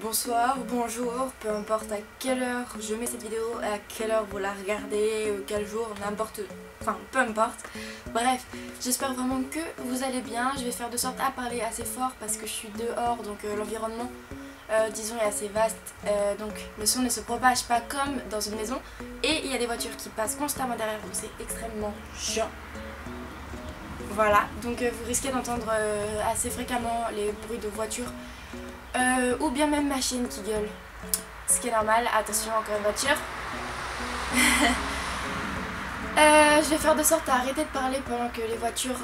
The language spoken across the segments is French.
bonsoir, bonjour, peu importe à quelle heure je mets cette vidéo, à quelle heure vous la regardez, quel jour, n'importe, enfin peu importe. Bref, j'espère vraiment que vous allez bien. Je vais faire de sorte à parler assez fort parce que je suis dehors, donc l'environnement disons est assez vaste, donc le son ne se propage pas comme dans une maison et il y a des voitures qui passent constamment derrière, donc c'est extrêmement chiant. Voilà, donc vous risquez d'entendre assez fréquemment les bruits de voitures ou bien même machines qui gueulent, ce qui est normal. Attention, encore une voiture. Je vais faire de sorte à arrêter de parler pendant que les voitures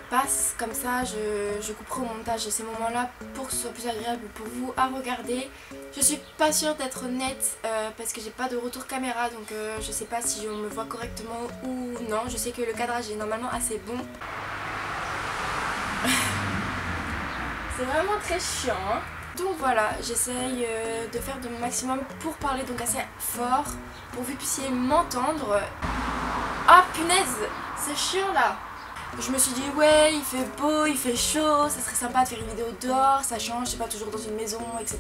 passent, comme ça je couperai au montage ces moments-là pour que ce soit plus agréable pour vous à regarder. Je suis pas sûre d'être nette parce que j'ai pas de retour caméra, donc je sais pas si on me voit correctement ou non. Je sais que le cadrage est normalement assez bon. C'est vraiment très chiant, hein. Donc voilà, j'essaye de faire de mon maximum pour parler donc assez fort, pour que vous puissiez m'entendre. Ah punaise, c'est chiant là. Je me suis dit ouais, il fait beau, il fait chaud, ça serait sympa de faire une vidéo dehors, ça change, c'est pas toujours dans une maison, etc.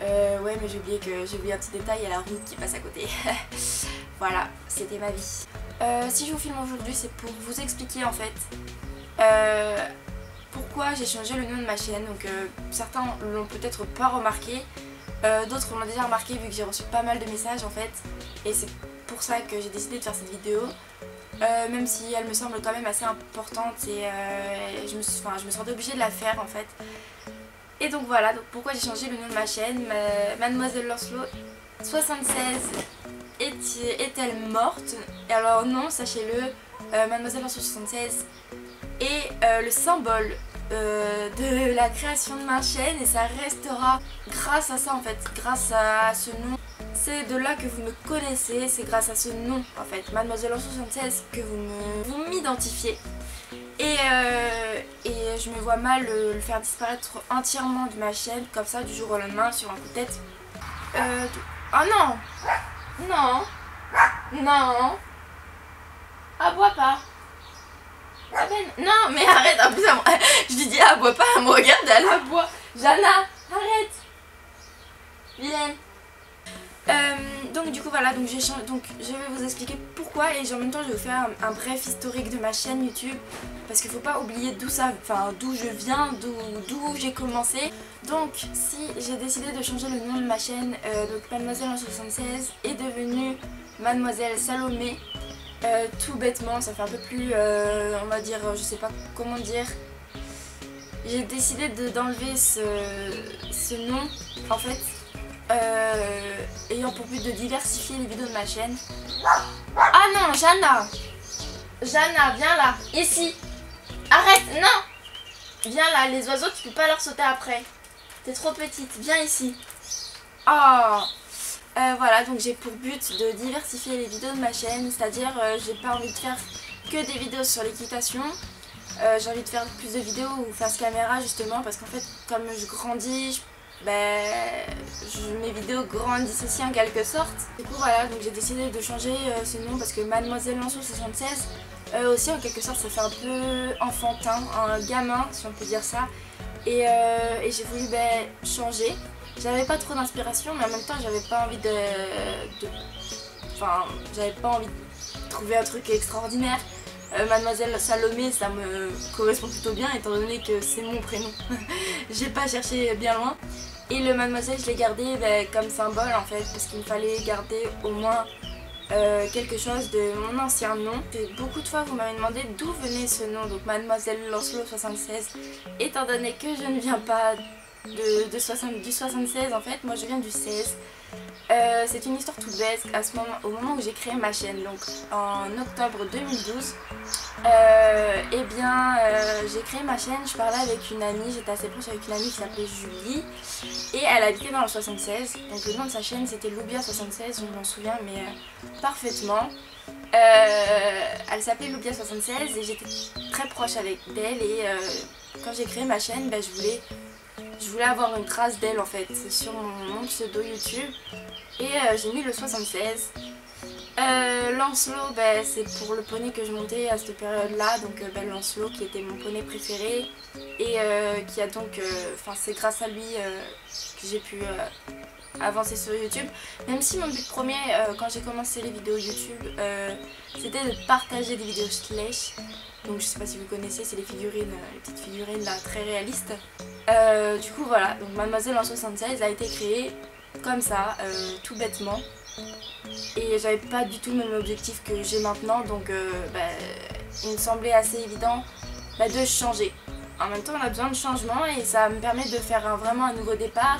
Ouais, mais j'ai oublié un petit détail, il y a la route qui passe à côté. Voilà, c'était ma vie. Si je vous filme aujourd'hui, c'est pour vous expliquer en fait pourquoi j'ai changé le nom de ma chaîne. Donc certains l'ont peut-être pas remarqué, d'autres l'ont déjà remarqué vu que j'ai reçu pas mal de messages en fait, et c'est pour ça que j'ai décidé de faire cette vidéo, même si elle me semble quand même assez importante et je me sentais obligée de la faire en fait. Et donc voilà, donc pourquoi j'ai changé le nom de ma chaîne. Mademoiselle Lancelot 76 est-elle morte? Et alors non, sachez-le, Mademoiselle Lancelot 76 est le symbole de la création de ma chaîne, et ça restera grâce à ça en fait, grâce à ce nom. C'est de là que vous me connaissez, c'est grâce à ce nom en fait, Mademoiselle en 76, que vous m'identifiez. Et je me vois mal le faire disparaître entièrement de ma chaîne, comme ça, du jour au lendemain, sur un coup de tête. Oh non! Non! Non! Aboie pas! Ah ben, non, mais arrête, en plus, je lui dis aboie pas, elle me regarde, elle aboie. Jana, arrête! Vilaine! Donc du coup voilà, donc je vais vous expliquer pourquoi, et en même temps je vais vous faire un bref historique de ma chaîne YouTube, parce qu'il faut pas oublier d'où je viens, d'où j'ai commencé. Donc si j'ai décidé de changer le nom de ma chaîne, donc Mademoiselle en 76 est devenue Mademoiselle Salomé, tout bêtement, ça fait un peu plus, on va dire, je sais pas comment dire. J'ai décidé d'enlever ce nom en fait, ayant pour but de diversifier les vidéos de ma chaîne. Ah non, Jana! Jana, viens là, ici! Arrête, non! Viens là, les oiseaux tu peux pas leur sauter après. T'es trop petite, viens ici. Oh! Voilà, donc j'ai pour but de diversifier les vidéos de ma chaîne, c'est-à-dire j'ai pas envie de faire que des vidéos sur l'équitation. J'ai envie de faire plus de vidéos face caméra justement, parce qu'en fait comme je grandis, mes vidéos grandissent aussi en quelque sorte. Du coup voilà, donc j'ai décidé de changer ce nom parce que Mademoiselle Lancelot 76 aussi en quelque sorte ça fait un peu enfantin, un gamin si on peut dire ça. Et j'ai voulu changer. J'avais pas trop d'inspiration, mais en même temps j'avais pas envie j'avais pas envie de trouver un truc extraordinaire. Mademoiselle Salomé, ça me correspond plutôt bien étant donné que c'est mon prénom. J'ai pas cherché bien loin. Et le Mademoiselle, je l'ai gardé comme symbole en fait, parce qu'il me fallait garder au moins quelque chose de mon ancien nom. Et beaucoup de fois vous m'avez demandé d'où venait ce nom, donc Mademoiselle Lancelot 76, étant donné que je ne viens pas du 76 en fait, moi je viens du 16. C'est une histoire toute bête. Au moment où j'ai créé ma chaîne, donc en octobre 2012, j'ai créé ma chaîne, je parlais avec une amie, j'étais assez proche avec une amie qui s'appelait Julie, et elle habitait dans le 76, donc le nom de sa chaîne c'était Loubia76, je m'en souviens mais parfaitement. Elle s'appelait Loubia76 et j'étais très proche avec d'elle, et quand j'ai créé ma chaîne, je voulais avoir une trace d'elle en fait sur mon pseudo YouTube, et j'ai mis le 76. Lancelot, bah, c'est pour le poney que je montais à cette période-là, donc bah, Lancelot qui était mon poney préféré et qui a donc, c'est grâce à lui que j'ai pu avancer sur YouTube. Même si mon but premier quand j'ai commencé les vidéos YouTube, c'était de partager des vidéos slash. Donc je sais pas si vous connaissez, c'est les figurines, les petites figurines là très réalistes. Du coup voilà, donc Mademoiselle en 76 a été créée comme ça, tout bêtement. Et j'avais pas du tout le même objectif que j'ai maintenant, donc il me semblait assez évident de changer. En même temps on a besoin de changement et ça me permet de faire vraiment un nouveau départ,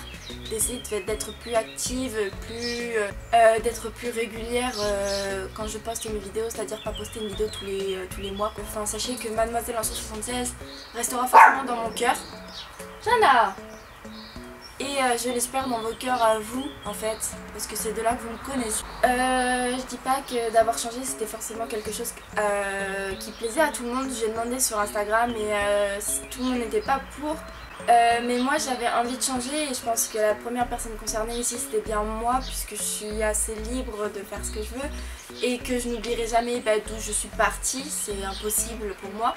d'essayer d'être plus active, d'être plus régulière quand je poste mes vidéos, c'est-à-dire pas poster une vidéo tous les mois. Enfin sachez que Mademoiselle en 76 restera forcément dans mon cœur. Jana! Et je l'espère dans vos cœurs à vous en fait, parce que c'est de là que vous me connaissez. Je dis pas que d'avoir changé c'était forcément quelque chose qui plaisait à tout le monde. J'ai demandé sur Instagram et tout le monde n'était pas pour. Mais moi j'avais envie de changer et je pense que la première personne concernée ici c'était bien moi, puisque je suis assez libre de faire ce que je veux et que je n'oublierai jamais d'où je suis partie, c'est impossible pour moi.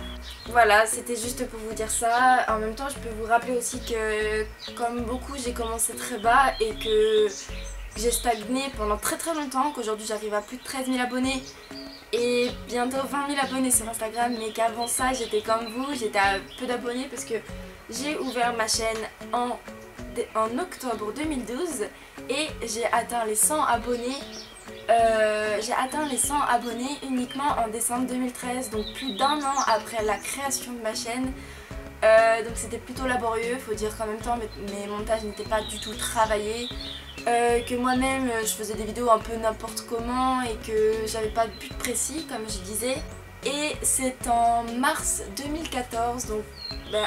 Voilà, c'était juste pour vous dire ça. En même temps je peux vous rappeler aussi que comme beaucoup j'ai commencé très bas et que j'ai stagné pendant très longtemps, qu'aujourd'hui j'arrive à plus de 13 000 abonnés et bientôt 20 000 abonnés sur Instagram, mais qu'avant ça j'étais comme vous, j'étais à peu d'abonnés parce que j'ai ouvert ma chaîne en octobre 2012 et j'ai atteint les 100 abonnés. J'ai atteint les 100 abonnés uniquement en décembre 2013, donc plus d'1 an après la création de ma chaîne. Donc c'était plutôt laborieux, faut dire qu'en même temps mes montages n'étaient pas du tout travaillés, que moi-même je faisais des vidéos un peu n'importe comment et que j'avais pas de but précis comme je disais. Et c'est en mars 2014, donc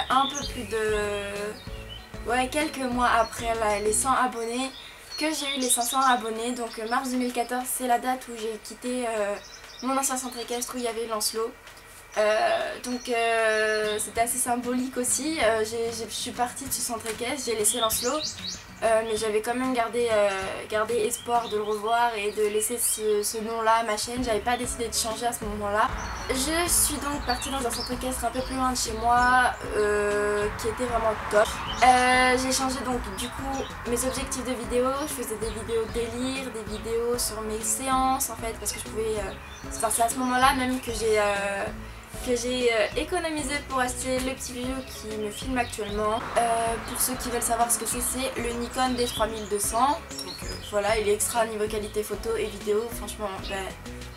un peu plus de... ouais, quelques mois après les 100 abonnés, que j'ai eu les 500 abonnés. Donc mars 2014 c'est la date où j'ai quitté mon ancien centre équestre où il y avait Lancelot. C'était assez symbolique aussi. Je suis partie de ce centre équestre, j'ai laissé Lancelot. Mais j'avais quand même gardé espoir de le revoir et de laisser ce nom-là à ma chaîne. J'avais pas décidé de changer à ce moment-là. Je suis donc partie dans un centre équestre un peu plus loin de chez moi, qui était vraiment top. J'ai changé donc du coup mes objectifs de vidéo. Je faisais des vidéos délire, des vidéos sur mes séances en fait, parce que je pouvais... c'est à ce moment-là même que j'ai économisé pour acheter le petit vieux qui me filme actuellement. Pour ceux qui veulent savoir ce que c'est le Nikon D3200. Donc voilà, il est extra niveau qualité photo et vidéo. Franchement,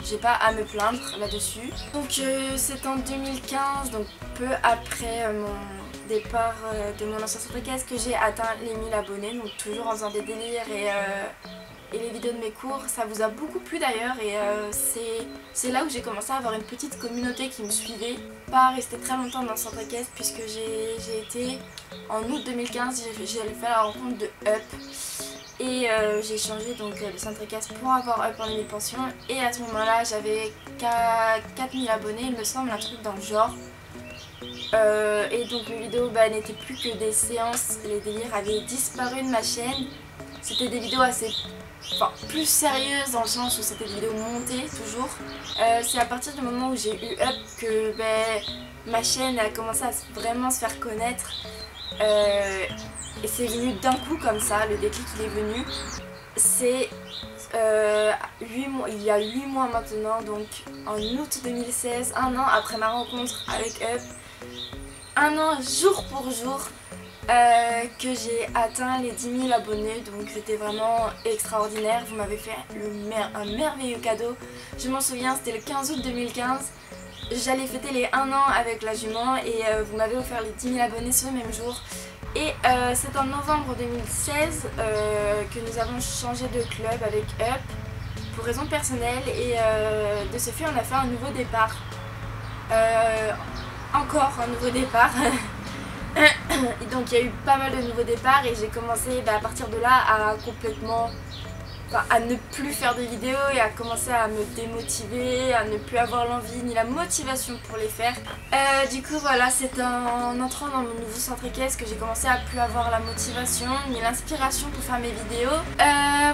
j'ai pas à me plaindre là-dessus. Donc c'est en 2015, donc peu après mon départ de mon ancien centre équestre, que j'ai atteint les 1000 abonnés. Donc toujours en faisant des délires et les vidéos de mes cours, ça vous a beaucoup plu d'ailleurs et c'est là où j'ai commencé à avoir une petite communauté qui me suivait. Pas rester très longtemps dans le centre équestre puisque j'ai été en août 2015, j'ai fait la rencontre de Up et j'ai changé donc le centre équestre pour avoir Up en demi-pension et à ce moment-là j'avais 4000 abonnés il me semble, un truc dans le genre. Et donc mes vidéos n'étaient plus que des séances, les délires avaient disparu de ma chaîne. C'était des vidéos assez... plus sérieuses dans le sens où c'était des vidéos montées toujours. C'est à partir du moment où j'ai eu Up que ma chaîne a commencé à vraiment se faire connaître. Et c'est venu d'un coup comme ça, le déclic il est venu. C'est il y a 8 mois maintenant, donc en août 2016, un an après ma rencontre avec Up. Un an jour pour jour. Que j'ai atteint les 10 000 abonnés, donc c'était vraiment extraordinaire. Vous m'avez fait un merveilleux cadeau. Je m'en souviens, c'était le 15 août 2015. J'allais fêter les 1 an avec la jument et vous m'avez offert les 10 000 abonnés ce même jour. Et c'est en novembre 2016 que nous avons changé de club avec Up pour raisons personnelles et de ce fait on a fait un nouveau départ. Encore un nouveau départ. Et donc il y a eu pas mal de nouveaux départs et j'ai commencé à partir de là à complètement à ne plus faire de vidéos et à commencer à me démotiver, à ne plus avoir l'envie ni la motivation pour les faire. Du coup voilà, c'est en entrant dans mon nouveau centre équestre que j'ai commencé à plus avoir la motivation ni l'inspiration pour faire mes vidéos.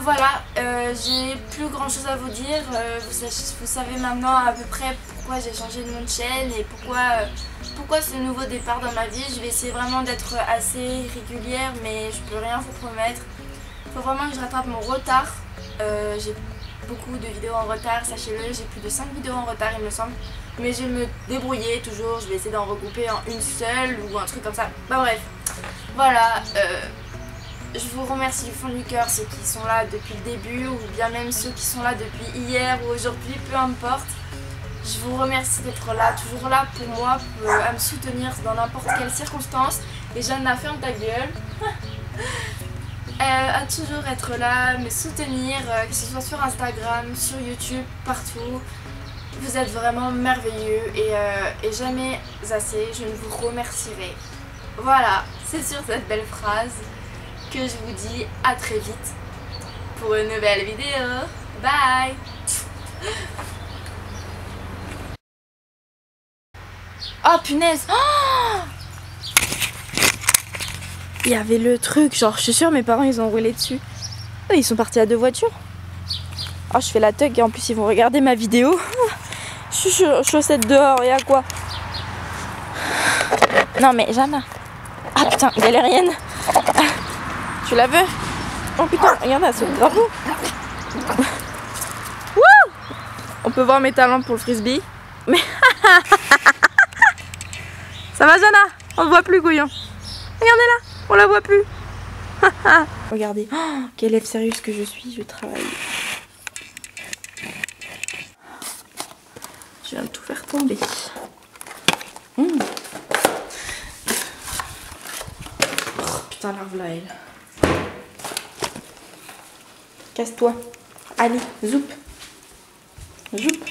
Voilà, j'ai plus grand chose à vous dire. Vous savez maintenant à peu près pourquoi j'ai changé de nom de chaîne et pourquoi ce nouveau départ dans ma vie. Je vais essayer vraiment d'être assez régulière, mais je peux rien vous promettre. Il faut vraiment que je rattrape mon retard. J'ai beaucoup de vidéos en retard, sachez-le, j'ai plus de 5 vidéos en retard il me semble. Mais je vais me débrouiller toujours, je vais essayer d'en regrouper en une seule ou un truc comme ça. Bah bref, voilà, je vous remercie du fond du cœur ceux qui sont là depuis le début ou bien même ceux qui sont là depuis hier ou aujourd'hui, peu importe. Je vous remercie d'être là, toujours là pour moi, à me soutenir dans n'importe quelle circonstance. Et Jeanne, ferme ta gueule. À toujours être là, me soutenir, que ce soit sur Instagram, sur YouTube, partout. Vous êtes vraiment merveilleux et jamais assez, je ne vous remercierai. Voilà, c'est sur cette belle phrase que je vous dis à très vite pour une nouvelle vidéo. Bye. Oh punaise, oh, il y avait le truc, genre je suis sûre mes parents ils ont roulé dessus. Oh, ils sont partis à 2 voitures. Oh je fais la thug et en plus ils vont regarder ma vidéo. Je suis chaussette dehors, et à quoi? Non mais jamais. Ah putain, galérienne. Tu la veux? Oh putain, regarde, elle saute grave. On peut voir mes talents pour le frisbee. Mais ça va Jana? On ne voit plus couillon. Regardez là, on la voit plus. Regardez, oh, quelle élève sérieuse que je suis, je travaille. Je viens de tout faire tomber. Oh, putain, la voilà elle. Casse-toi. Allez, zoup. Zoup.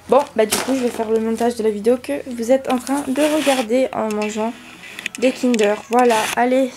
Bon, bah du coup, je vais faire le montage de la vidéo que vous êtes en train de regarder en mangeant des Kinder. Voilà, allez.